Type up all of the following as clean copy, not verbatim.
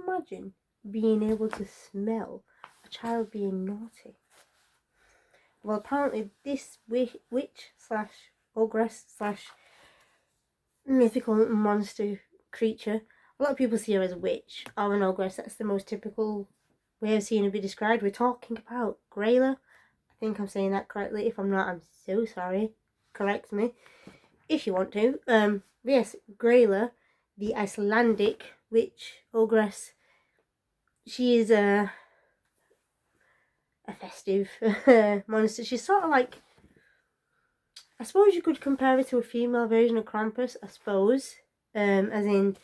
imagine being able to smell a child being naughty? Well, apparently this witch slash ogress slash mythical monster creature, a lot of people see her as a witch or an ogress. That's the most typical way of seeing her be described. We're talking about Grayla. I think I'm saying that correctly. If I'm not, I'm so sorry. Correct me if you want to. Yes, Grayla, the Icelandic witch ogress. She is a festive monster. She's sort of like, I suppose you could compare her to a female version of Krampus, I suppose. As in,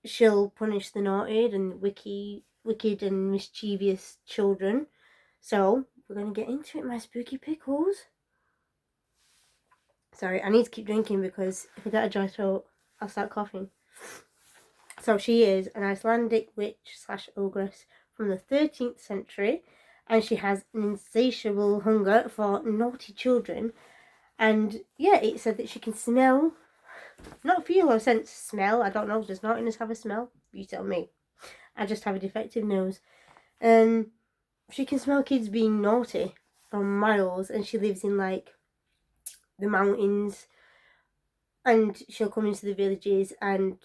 she'll punish the naughty and wicked and mischievous children. So, we're going to get into it, my spooky pickles. Sorry, I need to keep drinking because if I get a dry throat, I'll start coughing. So she is an Icelandic witch slash ogress from the 13th century, and she has an insatiable hunger for naughty children. And yeah, it said that she can smell, not feel or sense smell. I don't know, does naughtiness have a smell? You tell me. I just have a defective nose. She can smell kids being naughty from miles, and she lives in like the mountains, and she'll come into the villages and,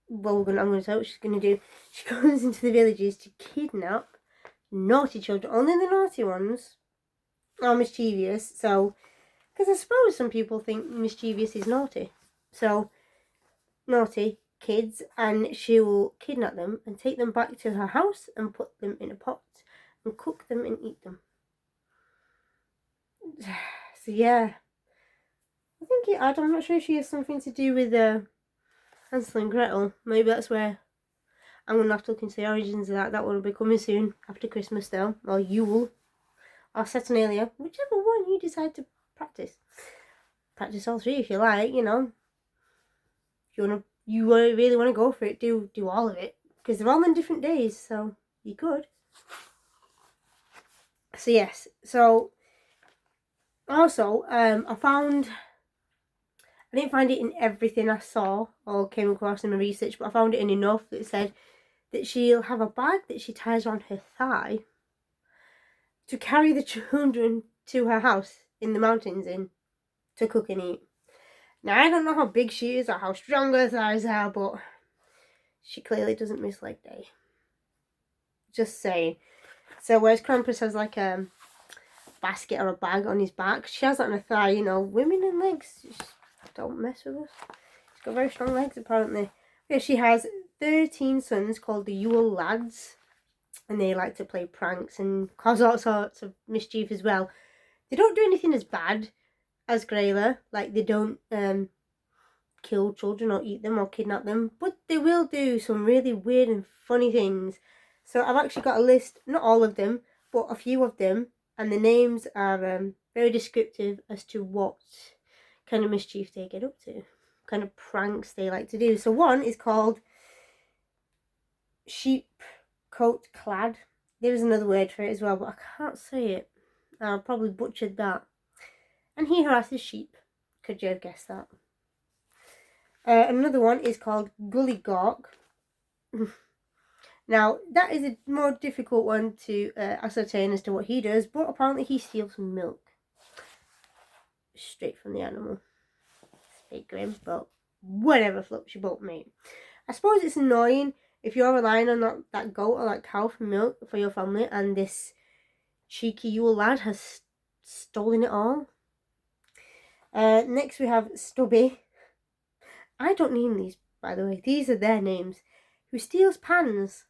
well, I'm going to tell what she's going to do. She goes into the villages to kidnap naughty children. Only the naughty ones are mischievous. So, because I suppose some people think mischievous is naughty. So, naughty kids, and she will kidnap them and take them back to her house and put them in a pot and cook them and eat them. So, yeah. I think I'm not sure if she has something to do with Hansel and Gretel. Maybe that's where I'm going to have to look into the origins of that. That will be coming soon, after Christmas though, or Yule, or Saturnalia, whichever one you decide to practice. Practice all three if you like, you know. If you really want to go for it, do all of it. Because they're all on different days, so you could. So yes, so also, I didn't find it in everything I saw or came across in my research, but I found it in enough that it said that she'll have a bag that she ties around her thigh to carry the children to her house in the mountains to cook and eat. Now, I don't know how big she is or how strong her thighs are, but she clearly doesn't miss leg day. Just saying. So, whereas Krampus has like a basket or a bag on his back, she has that on her thigh. You know, women and legs, just don't mess with us. She's got very strong legs, apparently. Yeah, she has 13 sons called the Yule lads, and they like to play pranks and cause all sorts of mischief as well. They don't do anything as bad as Grayla, like they don't kill children or eat them or kidnap them, but they will do some really weird and funny things. So I've actually got a list, not all of them, but a few of them, and the names are very descriptive as to what kind of mischief they get up to, kind of pranks they like to do. So one is called sheep coat clad. There's another word for it as well, but I can't say it. I probably butchered that. And he harasses sheep. Could you have guessed that? Another one is called Gully Gawk. Now, that is a more difficult one to ascertain as to what he does, but apparently he steals milk straight from the animal. It's a bit grim, but whatever floats your boat, mate. I suppose it's annoying if you're relying on that goat or that cow for milk for your family, and this cheeky Yule lad has stolen it all. Next we have Stubby. I don't name these, by the way. These are their names. Who steals pans.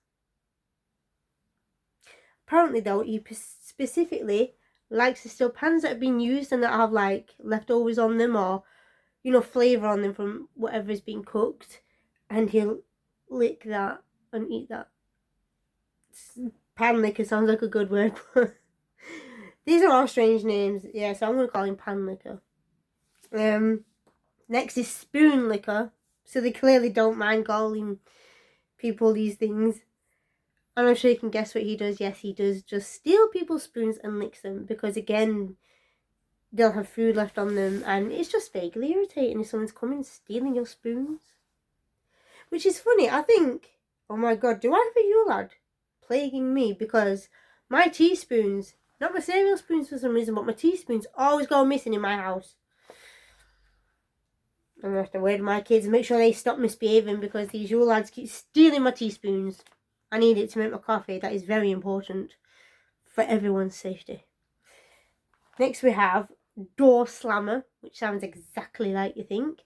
Apparently, though, he specifically likes to steal pans that have been used and that have, like, leftovers on them or, you know, flavour on them from whatever is being cooked. And he'll lick that and eat that. Pan licker sounds like a good word. These are all strange names. Yeah, so I'm going to call him Pan licker. Next is spoon licker. So they clearly don't mind calling people these things. And I'm sure you can guess what he does. Yes, he does just steal people's spoons and licks them. Because again, they'll have food left on them. And it's just vaguely irritating if someone's coming stealing your spoons. Which is funny. I think oh my god, do I have a Yule lad plaguing me? Because my teaspoons, not my cereal spoons for some reason, but my teaspoons always go missing in my house. I'm going to have to word my kids and make sure they stop misbehaving because these Yule lads keep stealing my teaspoons. I need it to make my coffee. That is very important for everyone's safety. Next we have door slammer, which sounds exactly like you think.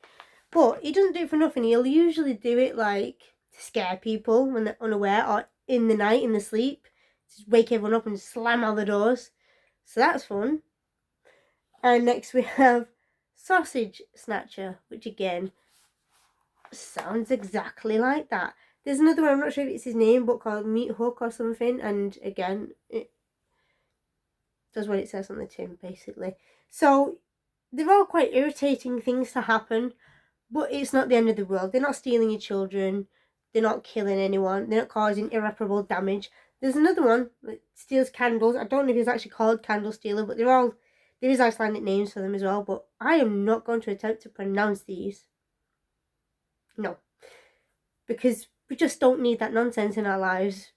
But he doesn't do it for nothing. He'll usually do it like to scare people when they're unaware or in the night, in the sleep. Just wake everyone up and slam all the doors. So that's fun. And next we have sausage snatcher, which again sounds exactly like that. There's another one, I'm not sure if it's his name, but called Meat Hook or something. And again, it does what it says on the tin, basically. So they're all quite irritating things to happen, but it's not the end of the world. They're not stealing your children. They're not killing anyone. They're not causing irreparable damage. There's another one that steals candles. I don't know if it's actually called Candle Stealer, but there is Icelandic names for them as well. But I am not going to attempt to pronounce these. No. Because we just don't need that nonsense in our lives.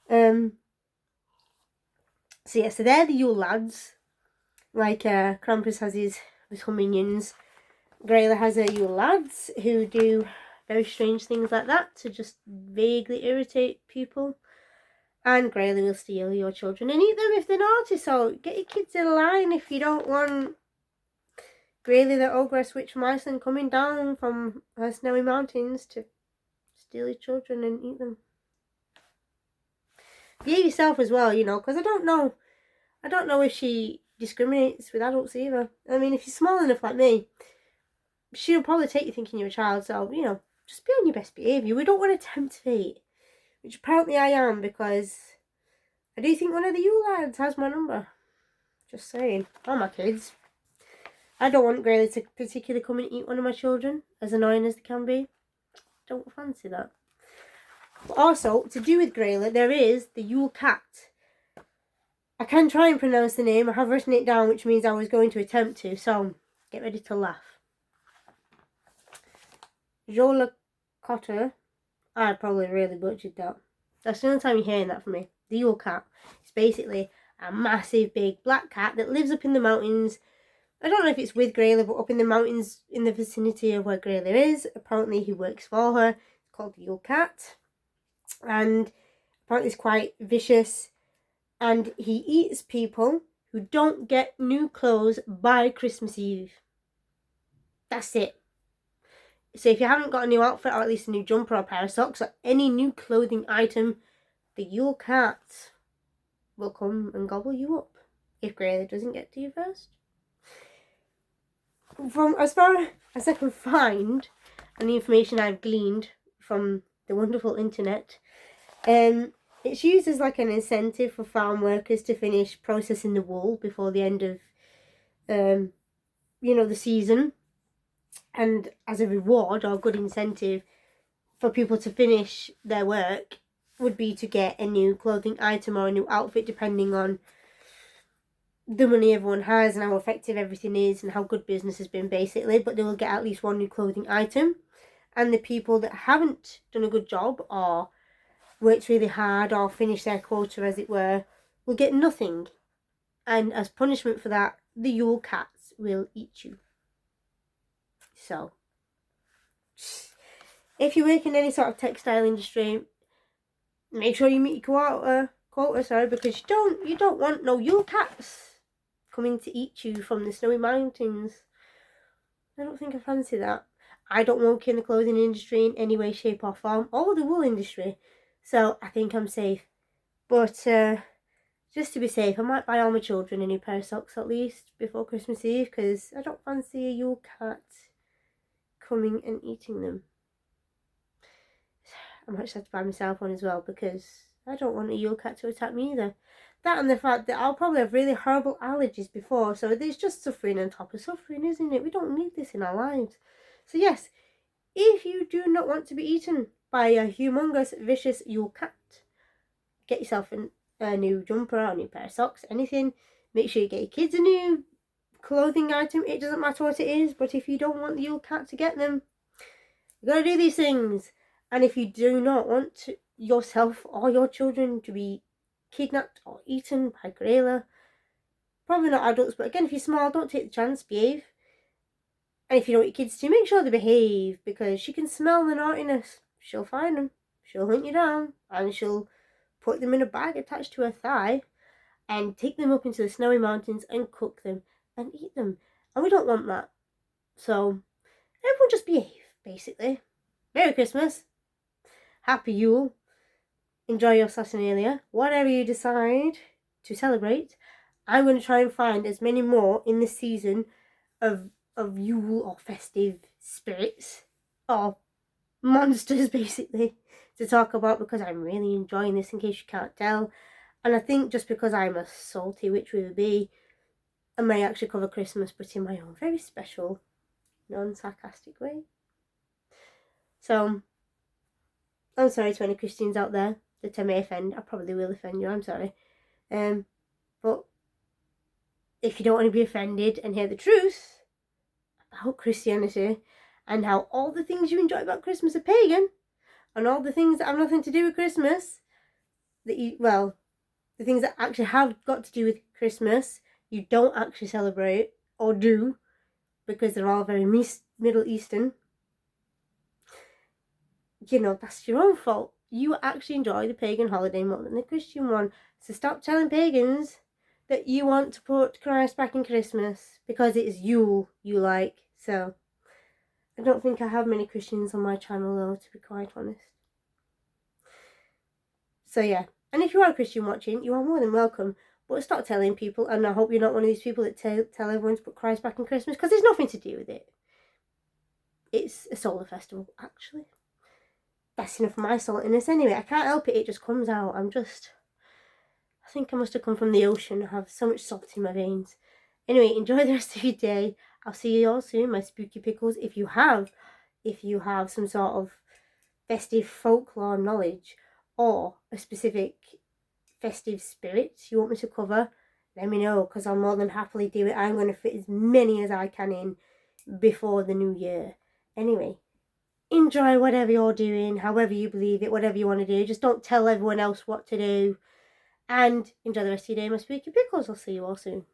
So they're the Yule lads. Like Krampus has his little minions. Grayla has her Yule lads who do very strange things like that to just vaguely irritate people. And Grayla will steal your children and eat them if they're naughty. So get your kids in line if you don't want Grayla, the ogress witch from Iceland, coming down from her snowy mountains to steal your children and eat them. Behave yourself as well, because I don't know if she discriminates with adults either. I mean, if you're small enough like me, she'll probably take you thinking you're a child, so, just be on your best behaviour. We don't want to tempt fate, which apparently I am, because I do think one of the Yule lads has my number. Just saying. Or my kids. I don't want Grayla to particularly come and eat one of my children, as annoying as they can be. Don't fancy that. But also, to do with Grayla, there is the Yule cat. I can try and pronounce the name. I have written it down, which means I was going to attempt to, so get ready to laugh. Jola Cotter. I probably really butchered that. That's the only time you're hearing that from me. The Yule cat. It's basically a massive big black cat that lives up in the mountains. I don't know if it's with Grayla, but up in the mountains in the vicinity of where Grayla is. Apparently he works for her. It's called the Yule cat. And apparently it's quite vicious. And he eats people who don't get new clothes by Christmas Eve. That's it. So if you haven't got a new outfit, or at least a new jumper or a pair of socks, or any new clothing item, the Yule cat will come and gobble you up. If Grayla doesn't get to you first. From as far as I can find, and the information I've gleaned from the wonderful internet, it's used as like an incentive for farm workers to finish processing the wool before the end of, the season. And as a reward or good incentive for people to finish their work would be to get a new clothing item or a new outfit, depending on the money everyone has and how effective everything is and how good business has been, basically. But they will get at least one new clothing item. And the people that haven't done a good job or worked really hard or finished their quota, as it were, will get nothing. And as punishment for that, the Yule cats will eat you. So, if you work in any sort of textile industry, make sure you meet your quota, because you don't want no Yule cats coming to eat you from the snowy mountains. I don't think I fancy that. I don't work in the clothing industry in any way, shape or form, or the wool industry, so I think I'm safe. But just to be safe, I might buy all my children a new pair of socks at least before Christmas Eve, because I don't fancy a Yule cat coming and eating them. I might just have to buy myself one as well, because I don't want a Yule cat to attack me either. That and the fact that I'll probably have really horrible allergies before, so there's just suffering on top of suffering, isn't it? We don't need this in our lives. So yes, if you do not want to be eaten by a humongous, vicious Yule cat, get yourself a new jumper or a new pair of socks, anything. Make sure you get your kids a new clothing item. It doesn't matter what it is, but if you don't want the Yule cat to get them, you gotta do these things. And if you do not want yourself or your children to be kidnapped or eaten by Grayla, probably not adults, but again, if you're small, don't take the chance, behave. And if you don't want your kids to, make sure they behave, because she can smell the naughtiness. She'll find them, she'll hunt you down, and she'll put them in a bag attached to her thigh and take them up into the snowy mountains and cook them and eat them. And we don't want that. So everyone just behave, basically. Merry Christmas. Happy Yule. Enjoy your Saturnalia. Whatever you decide to celebrate, I'm going to try and find as many more in this season of Yule or festive spirits or monsters, basically, to talk about, because I'm really enjoying this, in case you can't tell. And I think just because I'm a salty witch with a bee, I may actually cover Christmas, but in my own very special, non-sarcastic way. So, I'm sorry to any Christians out there that I may offend. I probably will offend you, I'm sorry. But if you don't want to be offended and hear the truth about Christianity and how all the things you enjoy about Christmas are pagan, and all the things that have nothing to do with Christmas, the things that actually have got to do with Christmas, you don't actually celebrate or do, because they're all very Middle Eastern, that's your own fault. You actually enjoy the pagan holiday more than the Christian one. So stop telling pagans that you want to put Christ back in Christmas because it is Yule you like. So I don't think I have many Christians on my channel, though, to be quite honest. So yeah, and if you are a Christian watching, you are more than welcome. But stop telling people, and I hope you're not one of these people that tell everyone to put Christ back in Christmas, because there's nothing to do with it. It's a solar festival, actually. That's enough of my saltiness anyway. I can't help it, it just comes out. I think I must have come from the ocean. I have so much salt in my veins. Anyway, enjoy the rest of your day. I'll see you all soon, my spooky pickles. If you have some sort of festive folklore knowledge or a specific festive spirit you want me to cover, let me know, because I'll more than happily do it. I'm going to fit as many as I can in before the new year. Anyway, enjoy whatever you're doing, however you believe it, whatever you want to do. Just don't tell everyone else what to do. And enjoy the rest of your day, my spooky pickles. I'll see you all soon.